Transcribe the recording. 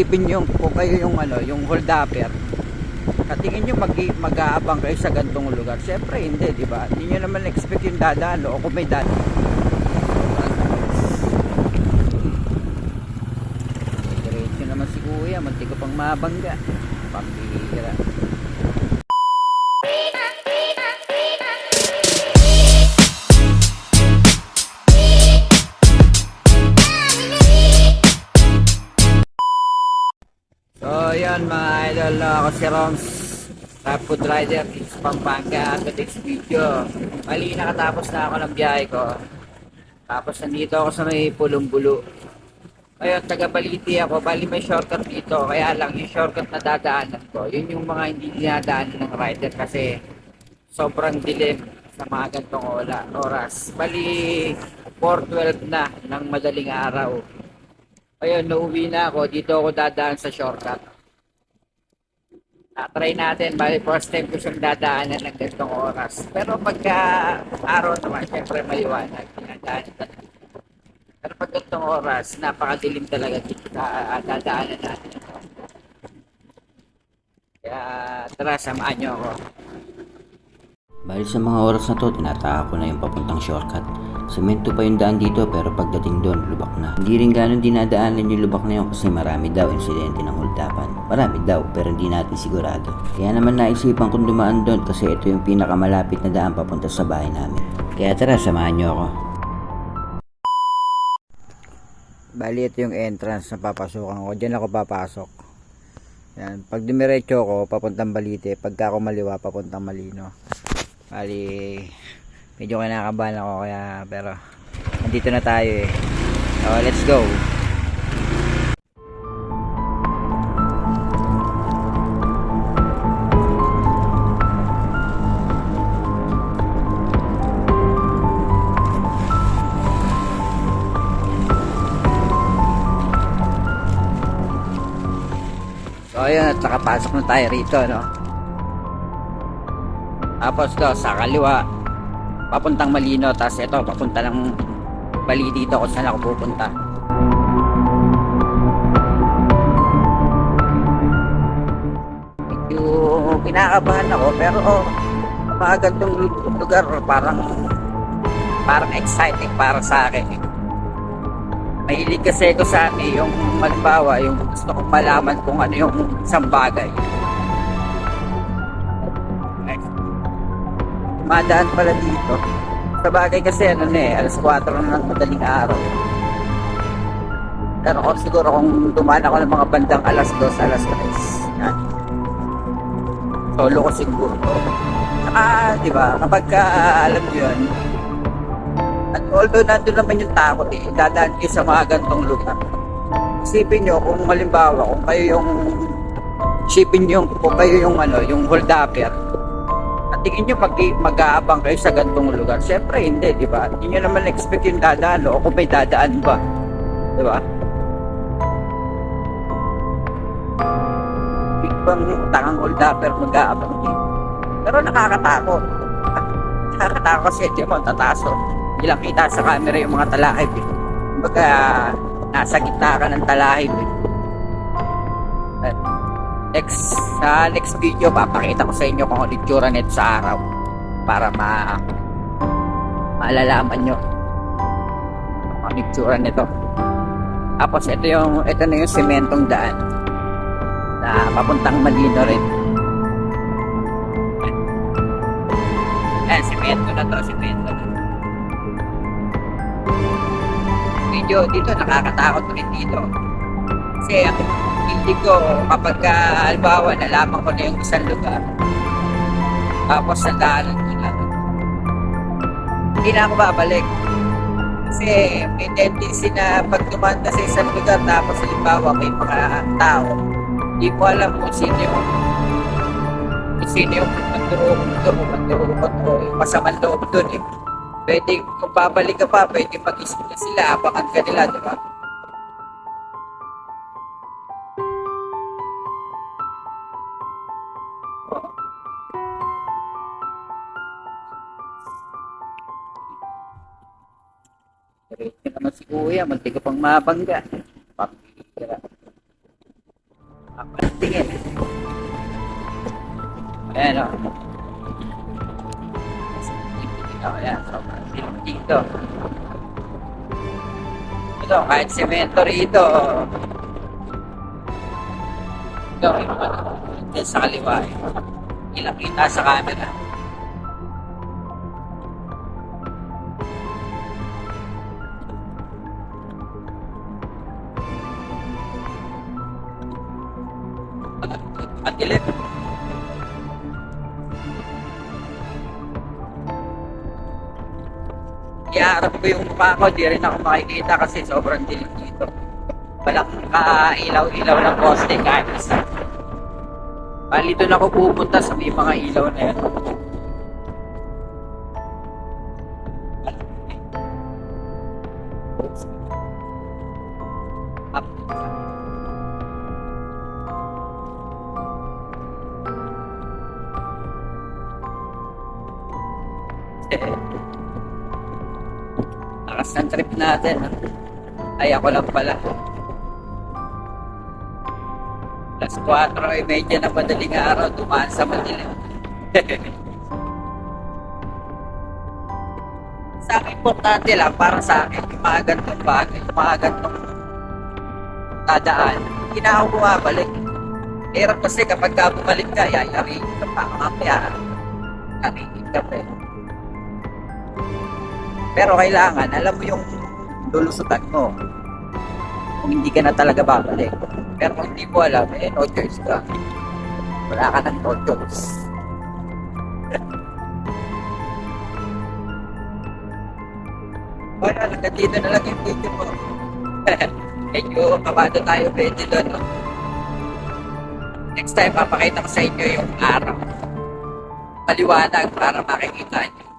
Isipin nyo kung kayo yung yung hold upper, katingin nyo mag-aabang kayo sa gantong lugar. Siyempre hindi, di ba? Hindi nyo naman expect yung dadaan o kung may dadaan. Diretso naman si kuya, manti ko pang mabangga. Pambihira. So yun mga idol, ako si Roms, Top Food Rider, Kids Pampanga. At today's video, mali nakatapos na ako ng biyahe ko. Tapos nandito ako sa may Pulong-Bulo. Ngayon taga Baliti ako, bali may shortcut dito. Kaya lang yung shortcut na dadaanan ko, yun yung mga hindi dinadaanan ng rider kasi sobrang dilim sa mga gantong oras. Bali 4:12 na ng madaling araw. Ayun, nauwi na ako. Dito ako dadaan sa shortcut. Try natin. Bali, first time ko siyang dadaanan ng ganitong oras. Pero pagka araw naman, syempre maliwanag. Pero pag ganitong oras, napakadilim talaga dito dadaanan natin. Kaya tara, samahan niyo ako. Bali sa mga oras na to, tinataka ko na yung papuntang shortcut. Semento pa yung daan dito pero pagdating doon, lubak na. Hindi rin ganun dinadaanan yung lubak na yun kasi marami daw insidente ng huldapan. Marami daw pero hindi natin sigurado. Kaya naman naisipan kong dumaan doon kasi ito yung pinakamalapit na daan papunta sa bahay namin. Kaya tara, samahan nyo ako. Bali, ito yung entrance na papasukan ko. Diyan ako papasok. Yan. Pag dumiretso ko, papuntang Balite. Pagka ako maliwa, papuntang Malino. Bali, medyo kinakabahan ako kaya, pero nandito na tayo eh. So, let's go. So, ayun, at nakapasok na tayo rito, no? Tapos to, sa kaliwa, papuntang Malino. Tapos ito, papunta ng Bali dito kung saan ako pupunta. Medyo kinakabahan ako, pero mga gantong lugar parang exciting para sa akin. Mahilig kasi ako sa yung malimbawa, yung gusto kong malaman kung ano yung isang bagay. Madaan pala dito. Sa bagay kasi alas 4 na ng madaling araw. Pero siguro kung dumaan ako ng mga bandang alas 2, alas 3. Yan. Solo ko siguro. Di ba? Kapag alam nyo yun, at although nandun naman yung takot dadaan kayo sa mga gantong lugar. Isipin nyo kung halimbawa, kung kayo yung yung hold upper, tingin nyo mag-aabang kayo sa gantong lugar. Siyempre hindi, di ba? Hindi nyo naman expect yung dadaan o kung may dadaan ba, di ba? Ibang tangang holdapper mag-aabang dito. Pero nakakatakot. Nakakatakot kasi hindi mo tataso. Hindi lang kita sa camera yung mga talahib eh. Baga nasa gitna ka ng talahib eh. Sa next video papakita ko sa inyo kung ano itsura nito sa araw para malalaman nyo kung ano itsura nito. Tapos ito na yung sementong daan na papuntang Malino rin. Semento na to, semento na. Medyo dito nakakatakot rin dito kasi hindi ko kapag halimbawa nalaman ko na yung isang lugar tapos sa daanan ko na hindi na ako babalik kasi may tendency na pag tumanda sa isang lugar tapos halimbawa may mga tao hindi mo alam kung sino yung yung masamang loob dun eh. Pwede kung babalik ka pa, pwede mag-isip na sila, abangan ka nila, diba? Diretso naman si kuya, manti ko pang mabangga. Pambihira. Ako ng tingin. Ayan o. Ayan, sobrang dilim dito. Ito, kahit semento rito. Ito, yung ano, sa kaliwa eh. Ilang kita sa camera. At dilim. Iharap ko yung mukha ko, di rin ako makikita kasi sobrang dilim dito. Walang ka-ilaw-ilaw ng poste kahit isa. Bali doon ako pupunta sa may mga ilaw na yan. Up. Lakas ng trip natin. Ay, ako lang pala. Alas 4:30 na madaling araw, dumaan sa madilim. Sa akin, importante lang, para sa akin, yung mga gantong bagay, yung mga gantong tadaan, hindi na ako bumabalik. Hirap kasi kapag ka bumalik ka, yayariin ka pa, mamaya, yariin ka pa. Pero kailangan, alam mo yung lulusutan mo. Kung hindi ka na talaga babalik. Pero kung hindi mo alam, eh, no choice ka. Wala ka ng no choice. Wala, dito na lang yung video mo. Medyo kabado tayo pwede doon, no? Next time, papakita ko sa inyo yung araw. Paliwanag para makikita nyo.